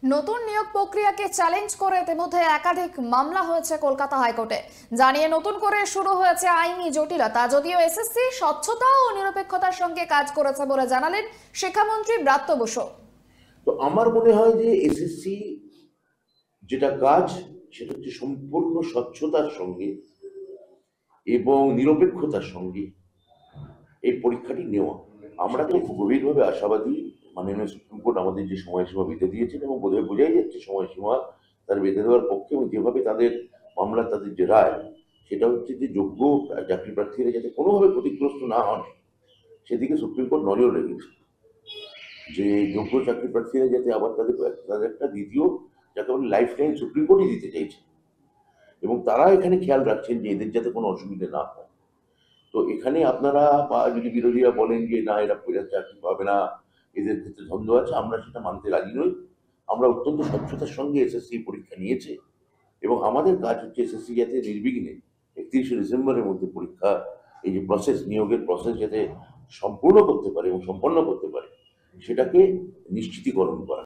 নতুন নিয়োগ প্রক্রিয়াকে চ্যালেঞ্জ করে ইতিমধ্যে একাধিক মামলা হয়েছে কলকাতা হাইকোর্টে। জানিয়ে নতুন করে শুরু হয়েছে আইনি জটিলতা। যদিও এসএসসি স্বচ্ছতা ও নিরপেক্ষতার সঙ্গে কাজ করেছে বলে জানালেন শিক্ষামন্ত্রী ব্রাত্য বসু। তো আমার মনে হয় যে এসএসসি যেটা কাজ সেটা হচ্ছে সম্পূর্ণ স্বচ্ছতার সঙ্গে এবং নিরপেক্ষতার সঙ্গে এই পরীক্ষাটি নেওয়া। আমরা তো গভীরভাবে আশাবাদী, মাননীয় সুপ্রিম কোর্ট আমাদের যে সময়সীমা বেঁধে দিয়েছেন এবং বোধহয় বোঝাই যাচ্ছে সময়সীমা তার বেঁধে দেওয়ার পক্ষে, এবং যেভাবে তাদের মামলা, তাদের যে রায়, সেটা হচ্ছে যে যোগ্য চাকরি প্রার্থীরা যাতে কোনোভাবে ক্ষতিগ্রস্ত না হন সেদিকে সুপ্রিম কোর্ট নজর রেখেছে। যে যোগ্য চাকরি প্রার্থীরা যাতে আবার তাদের তাদের একটা দ্বিতীয়, যাকে বলে লাইফ টাইম, সুপ্রিম কোর্টই দিতে চাইছে, এবং তারা এখানে খেয়াল রাখছেন যে এদের যাতে কোনো অসুবিধা না হয়। তো এখানে আপনারা বা যদি বিরোধীরা বলেন যে না, এরা চাকরি পাবে না, এদের ক্ষেত্রে ধন্দ আছে, আমরা সেটা মানতে রাজি নই। আমরা অত্যন্ত স্বচ্ছতার সঙ্গে এসএসসি পরীক্ষা নিয়েছে এবং আমাদের কাজ হচ্ছে এসএসসি যাতে নির্বিঘ্নে 31শে ডিসেম্বরের মধ্যে পরীক্ষা, এই যে প্রসেস, নিয়োগের প্রসেস যাতে সম্পূর্ণ করতে পারে এবং সম্পন্ন করতে পারে, সেটাকে নিশ্চিতীকরণ করা।